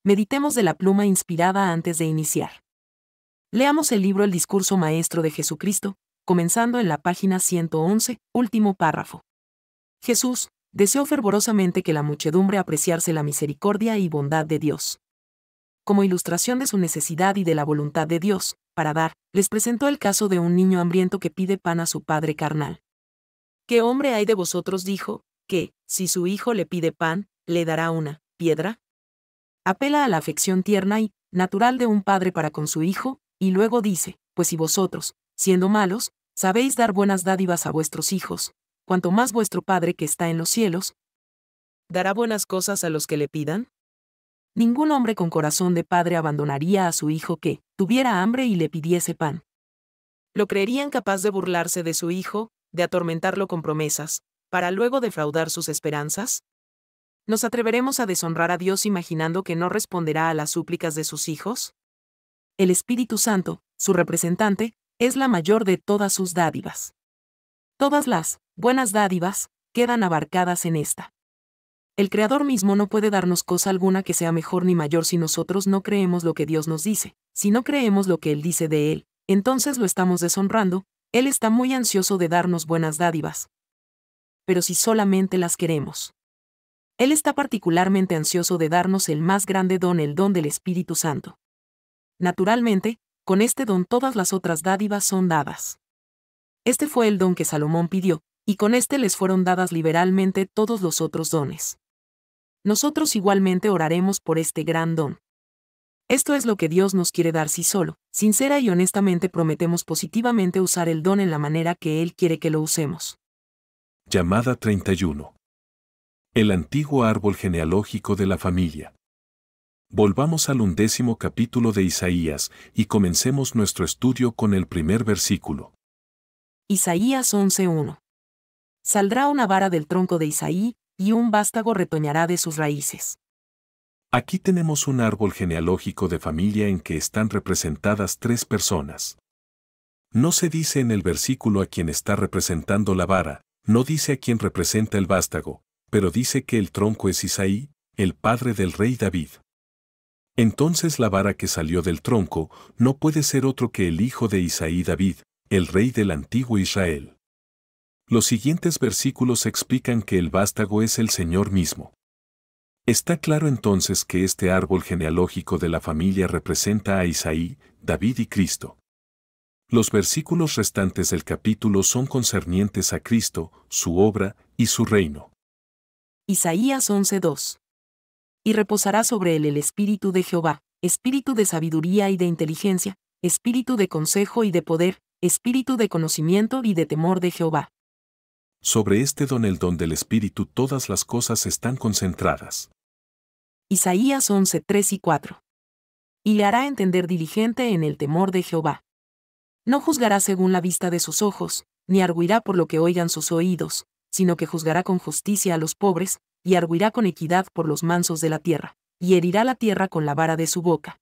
Meditemos de la pluma inspirada antes de iniciar. Leamos el libro El Discurso Maestro de Jesucristo, comenzando en la página 111, último párrafo. Jesús deseó fervorosamente que la muchedumbre apreciase la misericordia y bondad de Dios. Como ilustración de su necesidad y de la voluntad de Dios, para dar, les presentó el caso de un niño hambriento que pide pan a su padre carnal. ¿Qué hombre hay de vosotros, dijo, que, si su hijo le pide pan, le dará una piedra? Apela a la afección tierna y natural de un padre para con su hijo, y luego dice, pues si vosotros, siendo malos, sabéis dar buenas dádivas a vuestros hijos, cuanto más vuestro Padre que está en los cielos, ¿dará buenas cosas a los que le pidan? Ningún hombre con corazón de padre abandonaría a su hijo que tuviera hambre y le pidiese pan. ¿Lo creerían capaz de burlarse de su hijo, de atormentarlo con promesas, para luego defraudar sus esperanzas? ¿Nos atreveremos a deshonrar a Dios imaginando que no responderá a las súplicas de sus hijos? El Espíritu Santo, su representante, es la mayor de todas sus dádivas. Todas las buenas dádivas quedan abarcadas en esta. El Creador mismo no puede darnos cosa alguna que sea mejor ni mayor si nosotros no creemos lo que Dios nos dice. Si no creemos lo que Él dice de Él, entonces lo estamos deshonrando. Él está muy ansioso de darnos buenas dádivas. Pero si solamente las queremos. Él está particularmente ansioso de darnos el más grande don, el don del Espíritu Santo. Naturalmente, con este don todas las otras dádivas son dadas. Este fue el don que Salomón pidió, y con este les fueron dadas liberalmente todos los otros dones. Nosotros igualmente oraremos por este gran don. Esto es lo que Dios nos quiere dar si solo, sincera y honestamente prometemos positivamente usar el don en la manera que Él quiere que lo usemos. Llamada 31. El antiguo árbol genealógico de la familia. Volvamos al 11º capítulo de Isaías y comencemos nuestro estudio con el primer versículo. Isaías 11:1. Saldrá una vara del tronco de Isaí, y un vástago retoñará de sus raíces. Aquí tenemos un árbol genealógico de familia en que están representadas tres personas. No se dice en el versículo a quién está representando la vara, no dice a quién representa el vástago, pero dice que el tronco es Isaí, el padre del rey David. Entonces la vara que salió del tronco no puede ser otro que el hijo de Isaí, David, el rey del antiguo Israel. Los siguientes versículos explican que el vástago es el Señor mismo. Está claro entonces que este árbol genealógico de la familia representa a Isaí, David y Cristo. Los versículos restantes del capítulo son concernientes a Cristo, su obra y su reino. Isaías 11:2. Y reposará sobre él el espíritu de Jehová, espíritu de sabiduría y de inteligencia, espíritu de consejo y de poder, espíritu de conocimiento y de temor de Jehová. Sobre este don, el don del espíritu, todas las cosas están concentradas. Isaías 11:3 y 4. Y le hará entender diligente en el temor de Jehová. No juzgará según la vista de sus ojos, ni arguirá por lo que oigan sus oídos, sino que juzgará con justicia a los pobres, y arguirá con equidad por los mansos de la tierra, y herirá la tierra con la vara de su boca.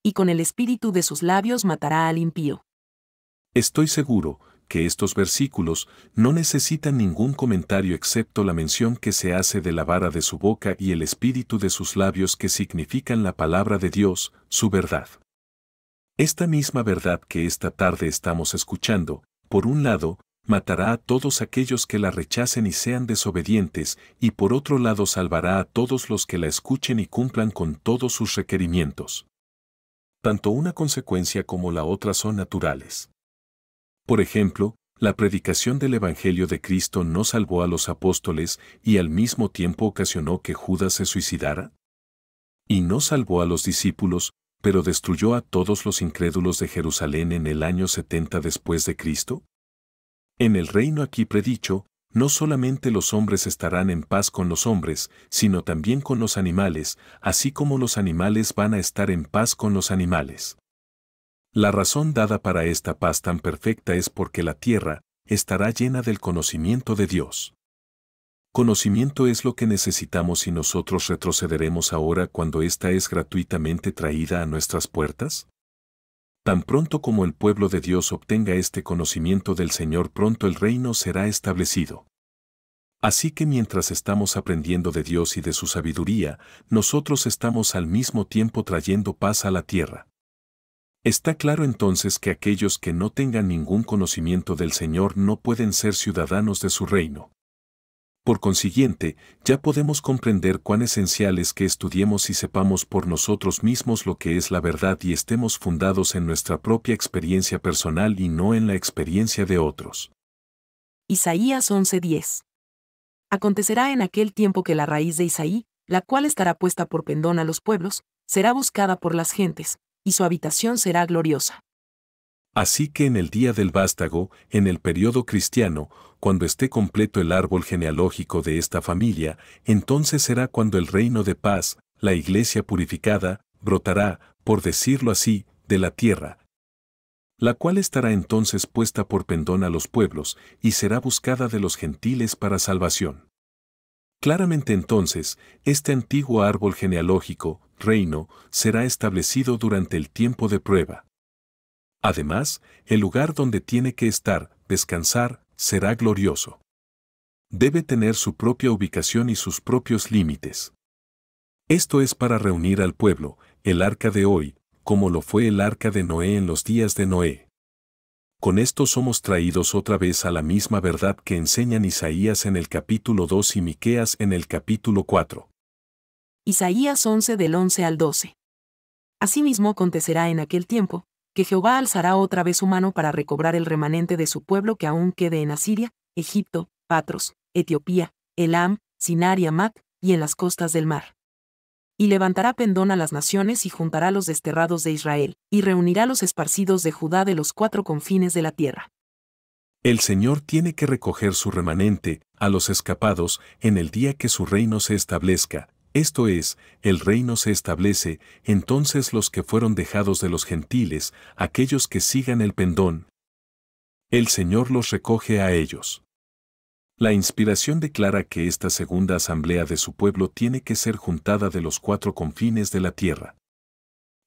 Y con el espíritu de sus labios matará al impío. Estoy seguro que estos versículos no necesitan ningún comentario excepto la mención que se hace de la vara de su boca y el espíritu de sus labios, que significan la palabra de Dios, su verdad. Esta misma verdad que esta tarde estamos escuchando, por un lado, matará a todos aquellos que la rechacen y sean desobedientes, y por otro lado salvará a todos los que la escuchen y cumplan con todos sus requerimientos. Tanto una consecuencia como la otra son naturales. Por ejemplo, la predicación del Evangelio de Cristo no salvó a los apóstoles y al mismo tiempo ocasionó que Judas se suicidara. Y no salvó a los discípulos, pero destruyó a todos los incrédulos de Jerusalén en el año 70 después de Cristo. En el reino aquí predicho, no solamente los hombres estarán en paz con los hombres, sino también con los animales, así como los animales van a estar en paz con los animales. La razón dada para esta paz tan perfecta es porque la tierra estará llena del conocimiento de Dios. Conocimiento es lo que necesitamos y nosotros retrocederemos ahora cuando ésta es gratuitamente traída a nuestras puertas. Tan pronto como el pueblo de Dios obtenga este conocimiento del Señor, pronto el reino será establecido. Así que mientras estamos aprendiendo de Dios y de su sabiduría, nosotros estamos al mismo tiempo trayendo paz a la tierra. Está claro entonces que aquellos que no tengan ningún conocimiento del Señor no pueden ser ciudadanos de su reino. Por consiguiente, ya podemos comprender cuán esencial es que estudiemos y sepamos por nosotros mismos lo que es la verdad y estemos fundados en nuestra propia experiencia personal y no en la experiencia de otros. Isaías 11:10. Acontecerá en aquel tiempo que la raíz de Isaí, la cual estará puesta por pendón a los pueblos, será buscada por las gentes, y su habitación será gloriosa. Así que en el día del vástago, en el periodo cristiano, cuando esté completo el árbol genealógico de esta familia, entonces será cuando el reino de paz, la iglesia purificada, brotará, por decirlo así, de la tierra, la cual estará entonces puesta por pendón a los pueblos, y será buscada de los gentiles para salvación. Claramente entonces, este antiguo árbol genealógico, reino, será establecido durante el tiempo de prueba. Además, el lugar donde tiene que estar, descansar, será glorioso. Debe tener su propia ubicación y sus propios límites. Esto es para reunir al pueblo, el arca de hoy, como lo fue el arca de Noé en los días de Noé. Con esto somos traídos otra vez a la misma verdad que enseñan Isaías en el capítulo 2 y Miqueas en el capítulo 4. Isaías 11 del 11 al 12. Asimismo acontecerá en aquel tiempo, que Jehová alzará otra vez su mano para recobrar el remanente de su pueblo que aún quede en Asiria, Egipto, Patros, Etiopía, Elam, Sinar y Amat, y en las costas del mar. Y levantará pendón a las naciones y juntará los desterrados de Israel, y reunirá los esparcidos de Judá de los cuatro confines de la tierra. El Señor tiene que recoger su remanente, a los escapados, en el día que su reino se establezca. Esto es, el reino se establece, entonces los que fueron dejados de los gentiles, aquellos que sigan el pendón, el Señor los recoge a ellos. La inspiración declara que esta segunda asamblea de su pueblo tiene que ser juntada de los cuatro confines de la tierra.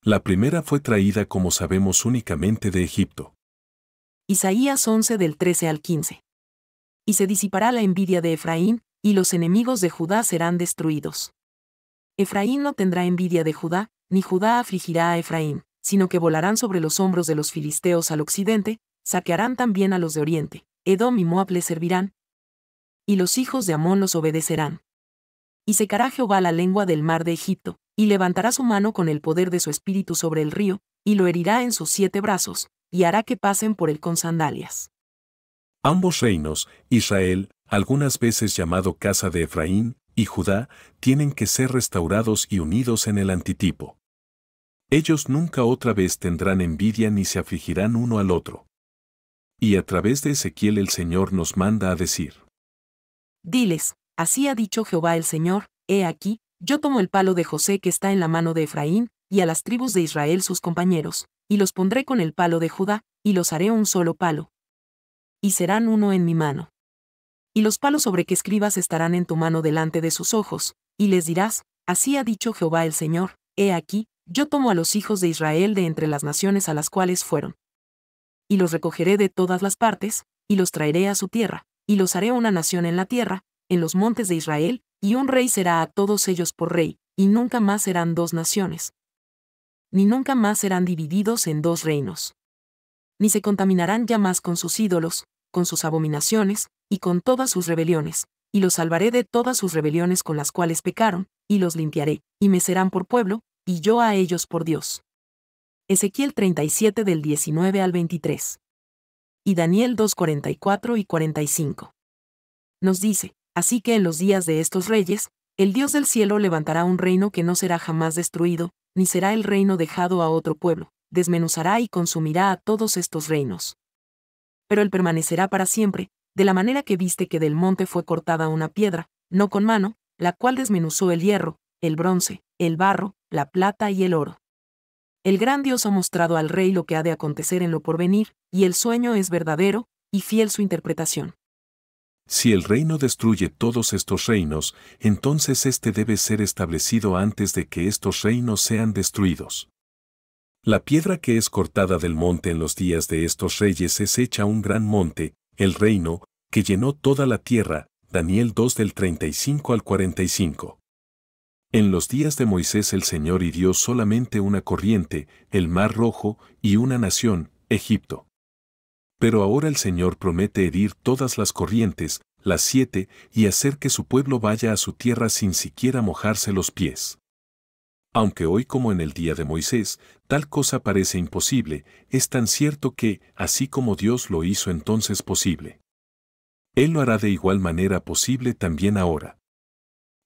La primera fue traída, como sabemos, únicamente de Egipto. Isaías 11 del 13 al 15. Y se disipará la envidia de Efraín, y los enemigos de Judá serán destruidos. Efraín no tendrá envidia de Judá, ni Judá afligirá a Efraín, sino que volarán sobre los hombros de los filisteos al occidente, saquearán también a los de oriente, Edom y Moab les servirán, y los hijos de Amón los obedecerán. Y secará Jehová la lengua del mar de Egipto, y levantará su mano con el poder de su espíritu sobre el río, y lo herirá en sus 7 brazos, y hará que pasen por él con sandalias. Ambos reinos, Israel, algunas veces llamado casa de Efraín, y Judá, tienen que ser restaurados y unidos en el antitipo. Ellos nunca otra vez tendrán envidia ni se afligirán uno al otro. Y a través de Ezequiel el Señor nos manda a decir: Diles, así ha dicho Jehová el Señor, he aquí, yo tomo el palo de José que está en la mano de Efraín, y a las tribus de Israel sus compañeros, y los pondré con el palo de Judá, y los haré un solo palo. Y serán uno en mi mano. Y los palos sobre que escribas estarán en tu mano delante de sus ojos, y les dirás, así ha dicho Jehová el Señor, he aquí, yo tomo a los hijos de Israel de entre las naciones a las cuales fueron. Y los recogeré de todas las partes, y los traeré a su tierra, y los haré una nación en la tierra, en los montes de Israel, y un rey será a todos ellos por rey, y nunca más serán 2 naciones. Ni nunca más serán divididos en 2 reinos. Ni se contaminarán ya más con sus ídolos, con sus abominaciones, y con todas sus rebeliones, y los salvaré de todas sus rebeliones con las cuales pecaron, y los limpiaré, y me serán por pueblo, y yo a ellos por Dios. Ezequiel 37 del 19 al 23. Y Daniel 2, 44 y 45. Nos dice, así que en los días de estos reyes, el Dios del cielo levantará un reino que no será jamás destruido, ni será el reino dejado a otro pueblo, desmenuzará y consumirá a todos estos reinos. Pero él permanecerá para siempre, de la manera que viste que del monte fue cortada una piedra, no con mano, la cual desmenuzó el hierro, el bronce, el barro, la plata y el oro. El gran Dios ha mostrado al rey lo que ha de acontecer en lo porvenir, y el sueño es verdadero, y fiel su interpretación. Si el reino destruye todos estos reinos, entonces éste debe ser establecido antes de que estos reinos sean destruidos. La piedra que es cortada del monte en los días de estos reyes es hecha un gran monte, el reino, que llenó toda la tierra, Daniel 2 del 35 al 45. En los días de Moisés el Señor hirió solamente una corriente, el Mar Rojo, y una nación, Egipto. Pero ahora el Señor promete herir todas las corrientes, las 7, y hacer que su pueblo vaya a su tierra sin siquiera mojarse los pies. Aunque hoy como en el día de Moisés, tal cosa parece imposible, es tan cierto que, así como Dios lo hizo entonces posible, Él lo hará de igual manera posible también ahora.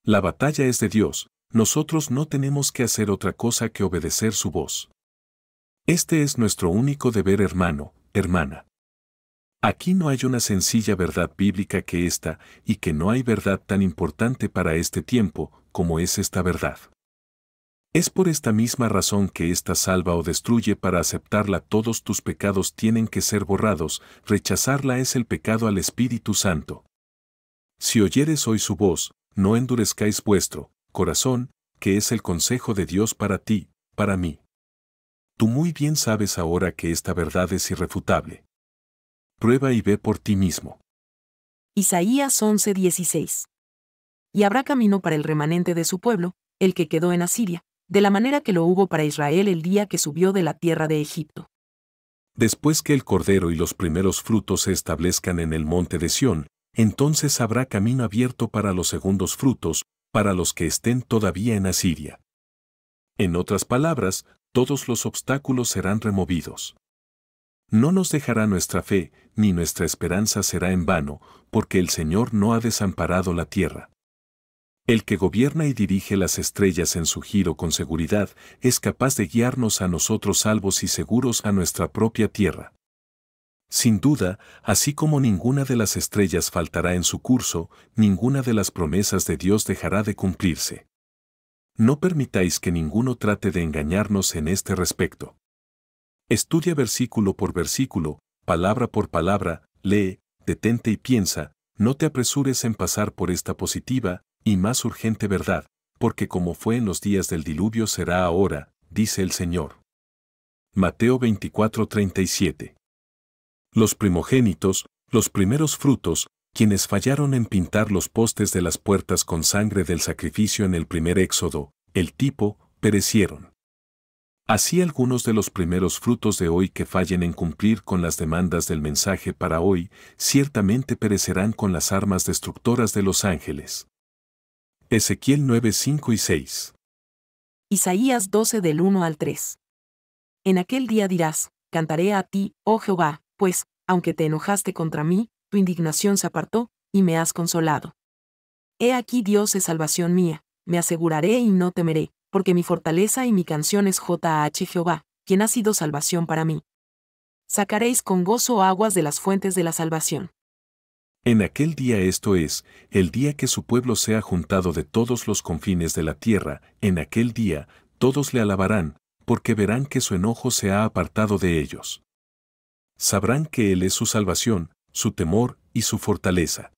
La batalla es de Dios, nosotros no tenemos que hacer otra cosa que obedecer su voz. Este es nuestro único deber, hermano, hermana. Aquí no hay una sencilla verdad bíblica que esta, y que no hay verdad tan importante para este tiempo como es esta verdad. Es por esta misma razón que esta salva o destruye. Para aceptarla todos tus pecados tienen que ser borrados, rechazarla es el pecado al Espíritu Santo. Si oyeres hoy su voz, no endurezcáis vuestro corazón, que es el consejo de Dios para ti, para mí. Tú muy bien sabes ahora que esta verdad es irrefutable. Prueba y ve por ti mismo. Isaías 11:16. Y habrá camino para el remanente de su pueblo, el que quedó en Asiria, de la manera que lo hubo para Israel el día que subió de la tierra de Egipto. Después que el Cordero y los primeros frutos se establezcan en el monte de Sión, entonces habrá camino abierto para los segundos frutos, para los que estén todavía en Asiria. En otras palabras, todos los obstáculos serán removidos. No nos dejará nuestra fe, ni nuestra esperanza será en vano, porque el Señor no ha desamparado la tierra. El que gobierna y dirige las estrellas en su giro con seguridad, es capaz de guiarnos a nosotros salvos y seguros a nuestra propia tierra. Sin duda, así como ninguna de las estrellas faltará en su curso, ninguna de las promesas de Dios dejará de cumplirse. No permitáis que ninguno trate de engañarnos en este respecto. Estudia versículo por versículo, palabra por palabra, lee, detente y piensa, no te apresures en pasar por esta positiva y más urgente verdad, porque como fue en los días del diluvio será ahora, dice el Señor. Mateo 24:37. Los primogénitos, los primeros frutos, quienes fallaron en pintar los postes de las puertas con sangre del sacrificio en el primer éxodo, el tipo, perecieron. Así algunos de los primeros frutos de hoy que fallen en cumplir con las demandas del mensaje para hoy, ciertamente perecerán con las armas destructoras de los ángeles. Ezequiel 9:5 y 6. Isaías 12 del 1 al 3. En aquel día dirás, cantaré a ti, oh Jehová, pues, aunque te enojaste contra mí, tu indignación se apartó, y me has consolado. He aquí Dios es salvación mía, me aseguraré y no temeré, porque mi fortaleza y mi canción es JH Jehová, quien ha sido salvación para mí. Sacaréis con gozo aguas de las fuentes de la salvación. En aquel día, esto es, el día que su pueblo sea juntado de todos los confines de la tierra, en aquel día, todos le alabarán, porque verán que su enojo se ha apartado de ellos. Sabrán que Él es su salvación, su temor y su fortaleza.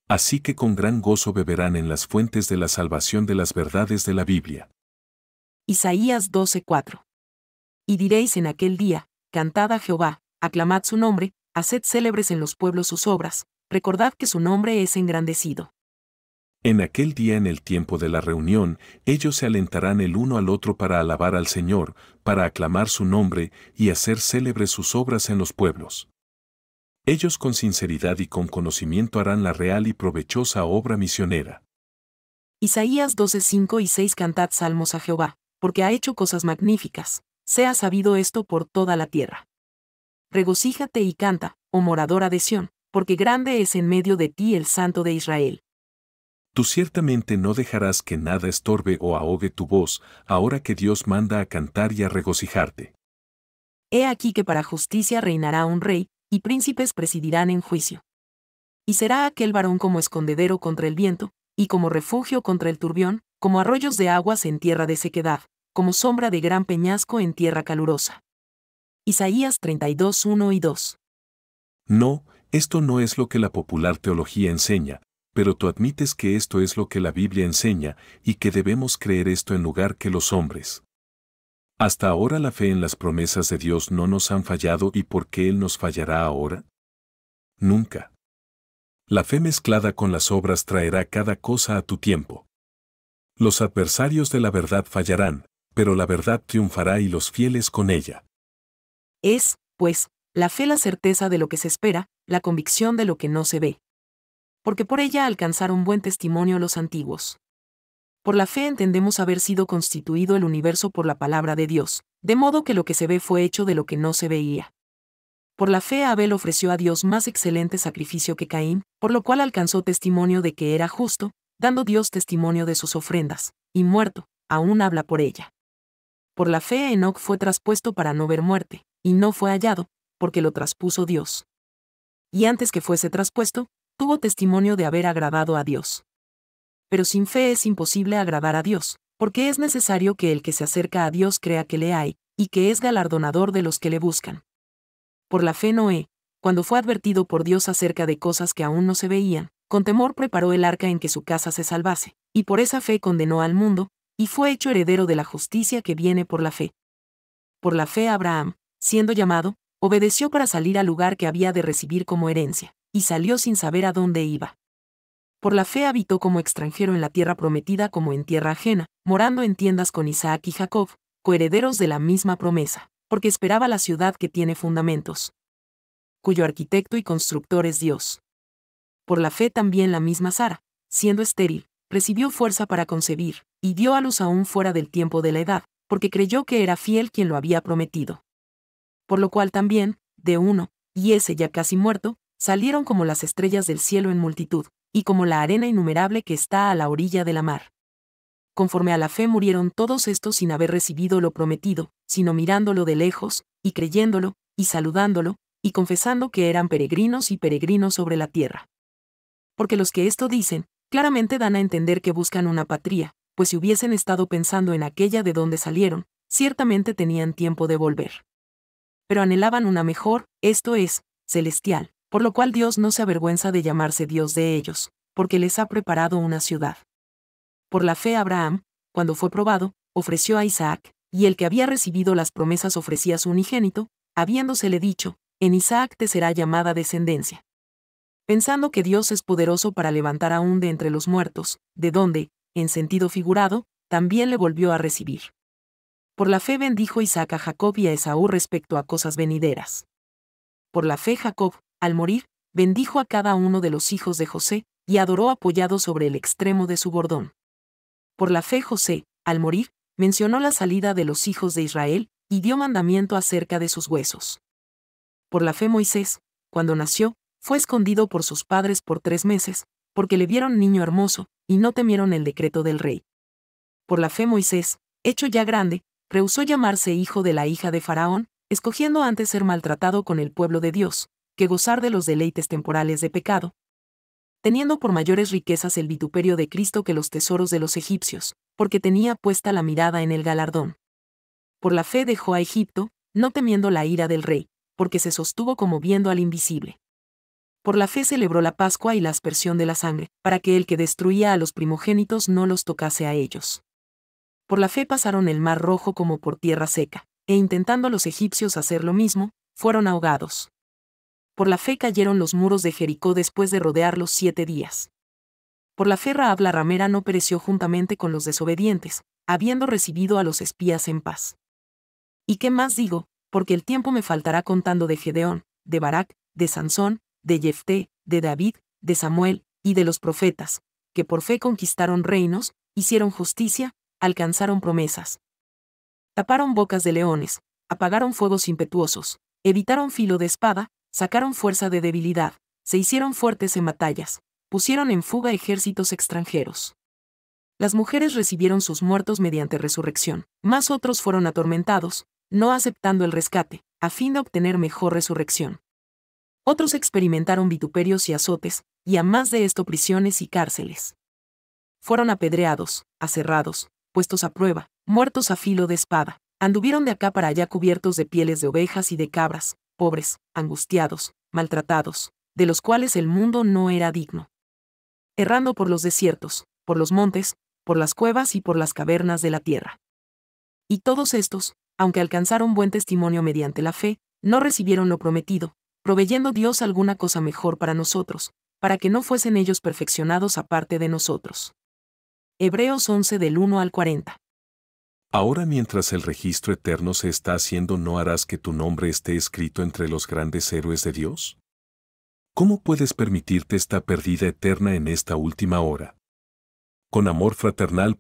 Así que con gran gozo beberán en las fuentes de la salvación de las verdades de la Biblia. Isaías 12:4. Y diréis en aquel día, cantad a Jehová, aclamad su nombre, haced célebres en los pueblos sus obras, recordad que su nombre es engrandecido. En aquel día, en el tiempo de la reunión, ellos se alentarán el uno al otro para alabar al Señor, para aclamar su nombre y hacer célebres sus obras en los pueblos. Ellos con sinceridad y con conocimiento harán la real y provechosa obra misionera. Isaías 12:5 y 6. Cantad salmos a Jehová, porque ha hecho cosas magníficas, sea sabido esto por toda la tierra. Regocíjate y canta, oh moradora de Sión, porque grande es en medio de ti el Santo de Israel. Tú ciertamente no dejarás que nada estorbe o ahogue tu voz, ahora que Dios manda a cantar y a regocijarte. He aquí que para justicia reinará un rey, y príncipes presidirán en juicio. Y será aquel varón como escondedero contra el viento, y como refugio contra el turbión, como arroyos de aguas en tierra de sequedad, como sombra de gran peñasco en tierra calurosa. Isaías 32:1 y 2. No, esto no es lo que la popular teología enseña, pero tú admites que esto es lo que la Biblia enseña y que debemos creer esto en lugar que los hombres. Hasta ahora la fe en las promesas de Dios no nos han fallado, ¿y por qué Él nos fallará ahora? Nunca. La fe mezclada con las obras traerá cada cosa a tu tiempo. Los adversarios de la verdad fallarán, pero la verdad triunfará y los fieles con ella. Es, pues, la fe la certeza de lo que se espera, la convicción de lo que no se ve. Porque por ella alcanzaron buen testimonio los antiguos. Por la fe entendemos haber sido constituido el universo por la palabra de Dios, de modo que lo que se ve fue hecho de lo que no se veía. Por la fe Abel ofreció a Dios más excelente sacrificio que Caín, por lo cual alcanzó testimonio de que era justo, dando Dios testimonio de sus ofrendas, y muerto, aún habla por ella. Por la fe Enoc fue traspuesto para no ver muerte, y no fue hallado, porque lo traspuso Dios. Y antes que fuese traspuesto, tuvo testimonio de haber agradado a Dios. Pero sin fe es imposible agradar a Dios, porque es necesario que el que se acerca a Dios crea que le hay, y que es galardonador de los que le buscan. Por la fe Noé, cuando fue advertido por Dios acerca de cosas que aún no se veían, con temor preparó el arca en que su casa se salvase, y por esa fe condenó al mundo, y fue hecho heredero de la justicia que viene por la fe. Por la fe Abraham, siendo llamado, obedeció para salir al lugar que había de recibir como herencia, y salió sin saber a dónde iba. Por la fe habitó como extranjero en la tierra prometida como en tierra ajena, morando en tiendas con Isaac y Jacob, coherederos de la misma promesa, porque esperaba la ciudad que tiene fundamentos, cuyo arquitecto y constructor es Dios. Por la fe también la misma Sara, siendo estéril, recibió fuerza para concebir, y dio a luz aún fuera del tiempo de la edad, porque creyó que era fiel quien lo había prometido. Por lo cual también, de uno, y ese ya casi muerto, salieron como las estrellas del cielo en multitud, y como la arena innumerable que está a la orilla de la mar. Conforme a la fe murieron todos estos sin haber recibido lo prometido, sino mirándolo de lejos, y creyéndolo, y saludándolo, y confesando que eran peregrinos y peregrinos sobre la tierra. Porque los que esto dicen, claramente dan a entender que buscan una patria, pues si hubiesen estado pensando en aquella de donde salieron, ciertamente tenían tiempo de volver. Pero anhelaban una mejor, esto es, celestial, por lo cual Dios no se avergüenza de llamarse Dios de ellos, porque les ha preparado una ciudad. Por la fe Abraham, cuando fue probado, ofreció a Isaac, y el que había recibido las promesas ofrecía su unigénito, habiéndosele dicho, en Isaac te será llamada descendencia. Pensando que Dios es poderoso para levantar aún de entre los muertos, de donde, en sentido figurado, también le volvió a recibir. Por la fe bendijo Isaac a Jacob y a Esaú respecto a cosas venideras. Por la fe Jacob, al morir, bendijo a cada uno de los hijos de José, y adoró apoyado sobre el extremo de su bordón. Por la fe José, al morir, mencionó la salida de los hijos de Israel, y dio mandamiento acerca de sus huesos. Por la fe Moisés, cuando nació, fue escondido por sus padres por 3 meses, porque le vieron niño hermoso, y no temieron el decreto del rey. Por la fe Moisés, hecho ya grande, rehusó llamarse hijo de la hija de Faraón, escogiendo antes ser maltratado con el pueblo de Dios, que gozar de los deleites temporales de pecado, teniendo por mayores riquezas el vituperio de Cristo que los tesoros de los egipcios, porque tenía puesta la mirada en el galardón. Por la fe dejó a Egipto, no temiendo la ira del rey, porque se sostuvo como viendo al invisible. Por la fe celebró la Pascua y la aspersión de la sangre, para que el que destruía a los primogénitos no los tocase a ellos. Por la fe pasaron el mar Rojo como por tierra seca, e intentando los egipcios hacer lo mismo, fueron ahogados. Por la fe cayeron los muros de Jericó después de rodearlos 7 días. Por la fe Rahab la ramera no pereció juntamente con los desobedientes, habiendo recibido a los espías en paz. ¿Y qué más digo? Porque el tiempo me faltará contando de Gedeón, de Barak, de Sansón, de Jefté, de David, de Samuel, y de los profetas, que por fe conquistaron reinos, hicieron justicia, alcanzaron promesas. Taparon bocas de leones, apagaron fuegos impetuosos, evitaron filo de espada, sacaron fuerza de debilidad, se hicieron fuertes en batallas, pusieron en fuga ejércitos extranjeros. Las mujeres recibieron sus muertos mediante resurrección, mas otros fueron atormentados, no aceptando el rescate, a fin de obtener mejor resurrección. Otros experimentaron vituperios y azotes, y a más de esto prisiones y cárceles. Fueron apedreados, aserrados, puestos a prueba, muertos a filo de espada, anduvieron de acá para allá cubiertos de pieles de ovejas y de cabras, pobres, angustiados, maltratados, de los cuales el mundo no era digno. Errando por los desiertos, por los montes, por las cuevas y por las cavernas de la tierra. Y todos estos, aunque alcanzaron buen testimonio mediante la fe, no recibieron lo prometido, proveyendo Dios alguna cosa mejor para nosotros, para que no fuesen ellos perfeccionados aparte de nosotros. Hebreos 11 del 1 al 40. Ahora mientras el registro eterno se está haciendo, ¿no harás que tu nombre esté escrito entre los grandes héroes de Dios? ¿Cómo puedes permitirte esta pérdida eterna en esta última hora? Con amor fraternal.